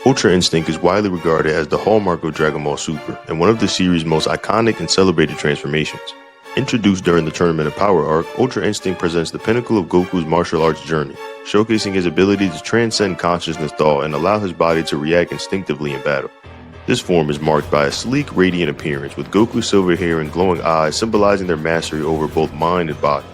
Ultra Instinct is widely regarded as the hallmark of Dragon Ball Super and one of the series' most iconic and celebrated transformations. Introduced during the Tournament of Power arc, Ultra Instinct presents the pinnacle of Goku's martial arts journey, showcasing his ability to transcend consciousness thought and allow his body to react instinctively in battle. This form is marked by a sleek, radiant appearance, with Goku's silver hair and glowing eyes symbolizing their mastery over both mind and body.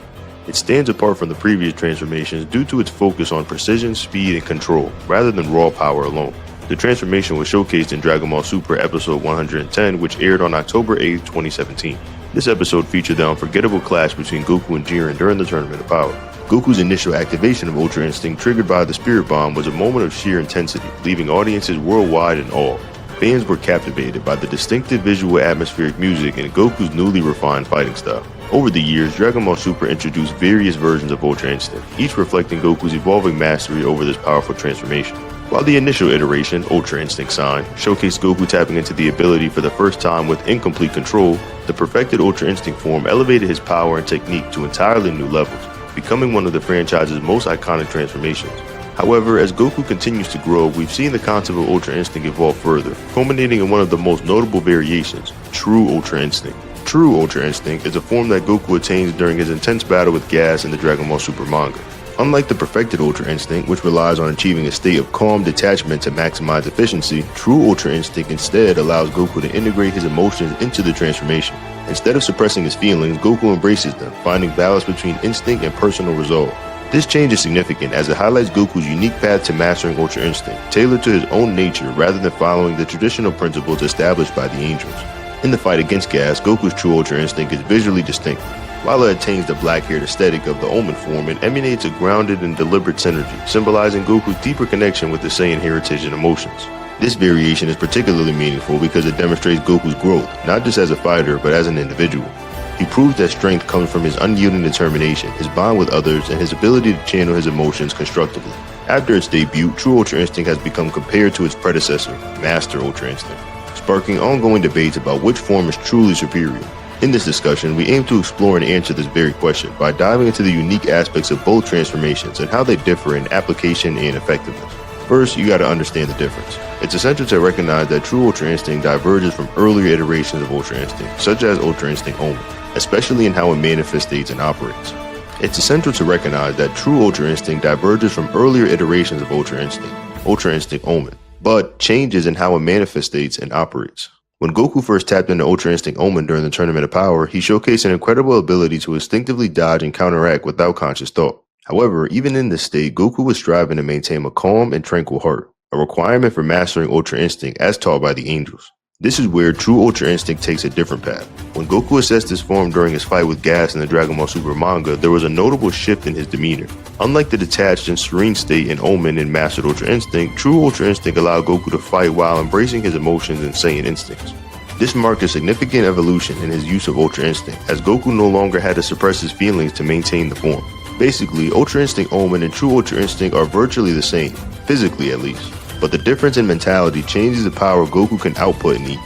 It stands apart from the previous transformations due to its focus on precision, speed, and control, rather than raw power alone. The transformation was showcased in Dragon Ball Super Episode 110, which aired on October 8, 2017. This episode featured the unforgettable clash between Goku and Jiren during the Tournament of Power. Goku's initial activation of Ultra Instinct triggered by the Spirit Bomb was a moment of sheer intensity, leaving audiences worldwide in awe. Fans were captivated by the distinctive visual atmospheric music and Goku's newly refined fighting style. Over the years, Dragon Ball Super introduced various versions of Ultra Instinct, each reflecting Goku's evolving mastery over this powerful transformation. While the initial iteration, Ultra Instinct Sign, showcased Goku tapping into the ability for the first time with incomplete control, the perfected Ultra Instinct form elevated his power and technique to entirely new levels, becoming one of the franchise's most iconic transformations. However, as Goku continues to grow, we've seen the concept of Ultra Instinct evolve further, culminating in one of the most notable variations, True Ultra Instinct. True Ultra Instinct is a form that Goku attains during his intense battle with Gas in the Dragon Ball Super manga. Unlike the perfected Ultra Instinct, which relies on achieving a state of calm detachment to maximize efficiency, True Ultra Instinct instead allows Goku to integrate his emotions into the transformation. Instead of suppressing his feelings, Goku embraces them, finding balance between instinct and personal resolve. This change is significant as it highlights Goku's unique path to mastering Ultra Instinct, tailored to his own nature rather than following the traditional principles established by the angels. In the fight against Gas, Goku's True Ultra Instinct is visually distinct. While it attains the black-haired aesthetic of the Omen form, it emanates a grounded and deliberate synergy, symbolizing Goku's deeper connection with the Saiyan heritage and emotions. This variation is particularly meaningful because it demonstrates Goku's growth, not just as a fighter, but as an individual. He proves that strength comes from his unyielding determination, his bond with others, and his ability to channel his emotions constructively. After its debut, True Ultra Instinct has become compared to its predecessor, Master Ultra Instinct, sparking ongoing debates about which form is truly superior. In this discussion, we aim to explore and answer this very question by diving into the unique aspects of both transformations and how they differ in application and effectiveness. First, you gotta understand the difference. It's essential to recognize that True Ultra Instinct diverges from earlier iterations of Ultra Instinct, such as Ultra Instinct Omen, especially in how it manifests states and operates. It's essential to recognize that True Ultra Instinct diverges from earlier iterations of Ultra Instinct Omen, but changes in how it manifests states and operates. When Goku first tapped into Ultra Instinct Omen during the Tournament of Power, he showcased an incredible ability to instinctively dodge and counteract without conscious thought. However, even in this state, Goku was striving to maintain a calm and tranquil heart, a requirement for mastering Ultra Instinct as taught by the angels. This is where True Ultra Instinct takes a different path. When Goku assessed this form during his fight with Gas in the Dragon Ball Super manga, there was a notable shift in his demeanor. Unlike the detached and serene state in Omen and Mastered Ultra Instinct, True Ultra Instinct allowed Goku to fight while embracing his emotions and Saiyan instincts. This marked a significant evolution in his use of Ultra Instinct, as Goku no longer had to suppress his feelings to maintain the form. Basically, Ultra Instinct Omen and True Ultra Instinct are virtually the same, physically at least, but the difference in mentality changes the power Goku can output in each.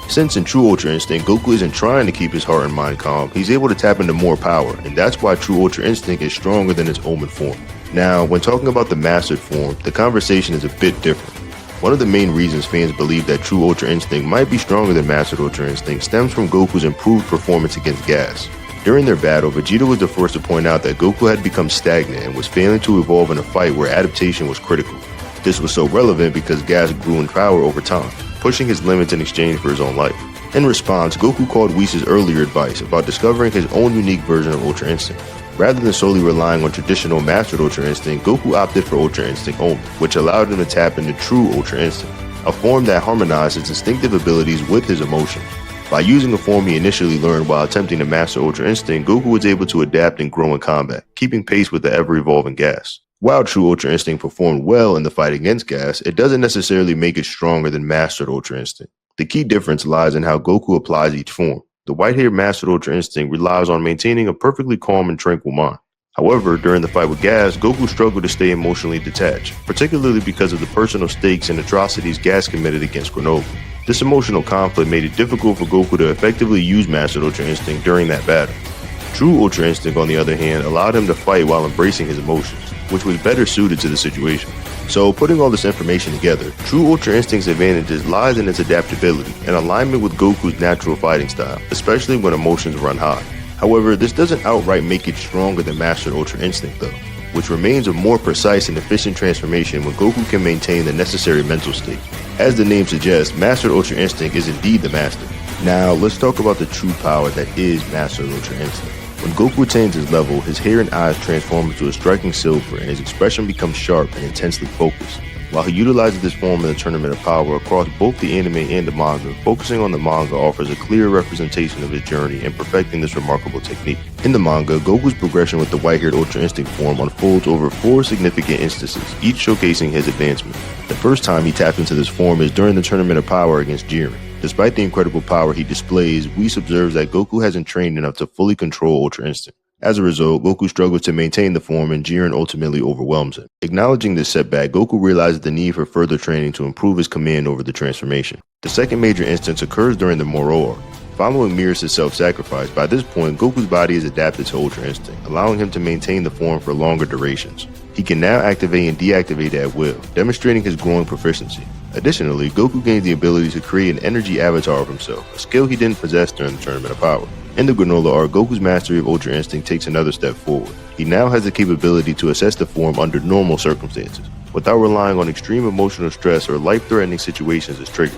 Since in True Ultra Instinct, Goku isn't trying to keep his heart and mind calm, he's able to tap into more power, and that's why True Ultra Instinct is stronger than its Omen form. Now, when talking about the Mastered form, the conversation is a bit different. One of the main reasons fans believe that True Ultra Instinct might be stronger than Mastered Ultra Instinct stems from Goku's improved performance against Gas. During their battle, Vegeta was the first to point out that Goku had become stagnant and was failing to evolve in a fight where adaptation was critical. This was so relevant because Gas grew in power over time, pushing his limits in exchange for his own life. In response, Goku called Whis' earlier advice about discovering his own unique version of Ultra Instinct. Rather than solely relying on traditional Mastered Ultra Instinct, Goku opted for Ultra Instinct Omen, which allowed him to tap into True Ultra Instinct, a form that harmonized his instinctive abilities with his emotions. By using a form he initially learned while attempting to master Ultra Instinct, Goku was able to adapt and grow in combat, keeping pace with the ever-evolving Gas. While True Ultra Instinct performed well in the fight against Gas, it doesn't necessarily make it stronger than Mastered Ultra Instinct. The key difference lies in how Goku applies each form. The white-haired Mastered Ultra Instinct relies on maintaining a perfectly calm and tranquil mind. However, during the fight with Gas, Goku struggled to stay emotionally detached, particularly because of the personal stakes and atrocities Gas committed against Granola. This emotional conflict made it difficult for Goku to effectively use Mastered Ultra Instinct during that battle. True Ultra Instinct, on the other hand, allowed him to fight while embracing his emotions. which was better suited to the situation. So, putting all this information together, true Ultra Instinct's advantages lies in its adaptability and alignment with Goku's natural fighting style, especially when emotions run high. However, this doesn't outright make it stronger than Mastered Ultra Instinct though, which remains a more precise and efficient transformation when Goku can maintain the necessary mental state. As the name suggests, Mastered Ultra Instinct is indeed the master. Now, let's talk about the true power that is Mastered Ultra Instinct. When Goku attains his level, his hair and eyes transform into a striking silver and his expression becomes sharp and intensely focused. While he utilizes this form in the Tournament of Power across both the anime and the manga, focusing on the manga offers a clear representation of his journey in perfecting this remarkable technique. In the manga, Goku's progression with the white-haired Ultra Instinct form unfolds over 4 significant instances, each showcasing his advancement. The first time he taps into this form is during the Tournament of Power against Jiren. Despite the incredible power he displays, Whis observes that Goku hasn't trained enough to fully control Ultra Instinct. As a result, Goku struggles to maintain the form and Jiren ultimately overwhelms him. Acknowledging this setback, Goku realizes the need for further training to improve his command over the transformation. The second major instance occurs during the Moro arc. Following Mirus' self-sacrifice, by this point, Goku's body is adapted to Ultra Instinct, allowing him to maintain the form for longer durations. He can now activate and deactivate it at will, demonstrating his growing proficiency. Additionally, Goku gains the ability to create an energy avatar of himself, a skill he didn't possess during the Tournament of Power. In the Granola arc, Goku's mastery of Ultra Instinct takes another step forward. He now has the capability to assess the form under normal circumstances, without relying on extreme emotional stress or life-threatening situations as triggers.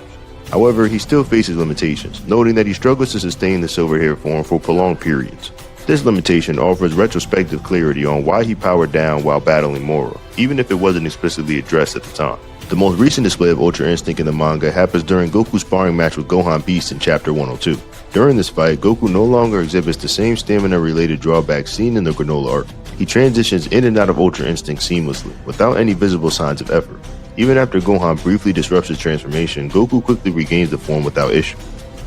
However, he still faces limitations, noting that he struggles to sustain the silver hair form for prolonged periods. This limitation offers retrospective clarity on why he powered down while battling Moro, even if it wasn't explicitly addressed at the time. The most recent display of Ultra Instinct in the manga happens during Goku's sparring match with Gohan Beast in Chapter 102. During this fight, Goku no longer exhibits the same stamina-related drawbacks seen in the Granola arc. He transitions in and out of Ultra Instinct seamlessly, without any visible signs of effort. Even after Gohan briefly disrupts his transformation, Goku quickly regains the form without issue.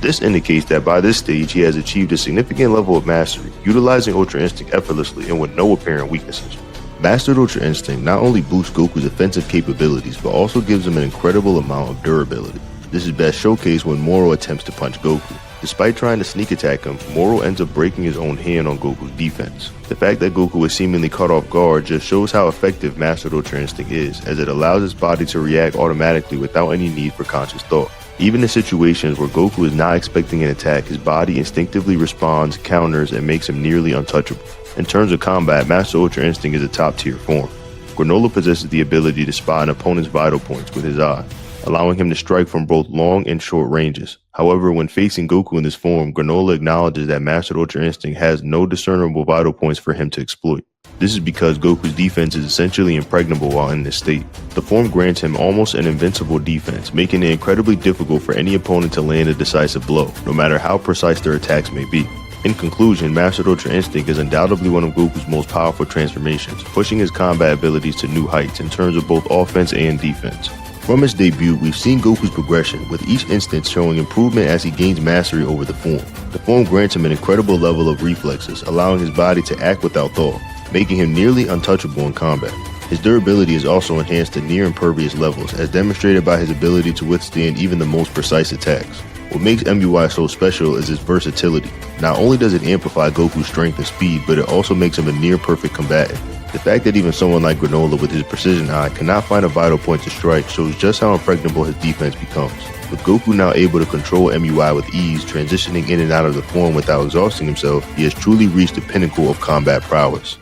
This indicates that by this stage he has achieved a significant level of mastery, utilizing Ultra Instinct effortlessly and with no apparent weaknesses. Mastered Ultra Instinct not only boosts Goku's offensive capabilities, but also gives him an incredible amount of durability. This is best showcased when Moro attempts to punch Goku. Despite trying to sneak attack him, Moro ends up breaking his own hand on Goku's defense. The fact that Goku is seemingly caught off guard just shows how effective Mastered Ultra Instinct is, as it allows his body to react automatically without any need for conscious thought. Even in situations where Goku is not expecting an attack, his body instinctively responds, counters, and makes him nearly untouchable. In terms of combat, Master Ultra Instinct is a top-tier form. Granola possesses the ability to spot an opponent's vital points with his eye, allowing him to strike from both long and short ranges. However, when facing Goku in this form, Granola acknowledges that Mastered Ultra Instinct has no discernible vital points for him to exploit. This is because Goku's defense is essentially impregnable while in this state. The form grants him almost an invincible defense, making it incredibly difficult for any opponent to land a decisive blow, no matter how precise their attacks may be. In conclusion, Mastered Ultra Instinct is undoubtedly one of Goku's most powerful transformations, pushing his combat abilities to new heights in terms of both offense and defense. From its debut, we've seen Goku's progression, with each instance showing improvement as he gains mastery over the form. The form grants him an incredible level of reflexes, allowing his body to act without thought, making him nearly untouchable in combat. His durability is also enhanced to near impervious levels, as demonstrated by his ability to withstand even the most precise attacks. What makes MUI so special is its versatility. Not only does it amplify Goku's strength and speed, but it also makes him a near-perfect combatant. The fact that even someone like Granola with his precision eye cannot find a vital point to strike shows just how impregnable his defense becomes. With Goku now able to control MUI with ease, transitioning in and out of the form without exhausting himself, he has truly reached the pinnacle of combat prowess.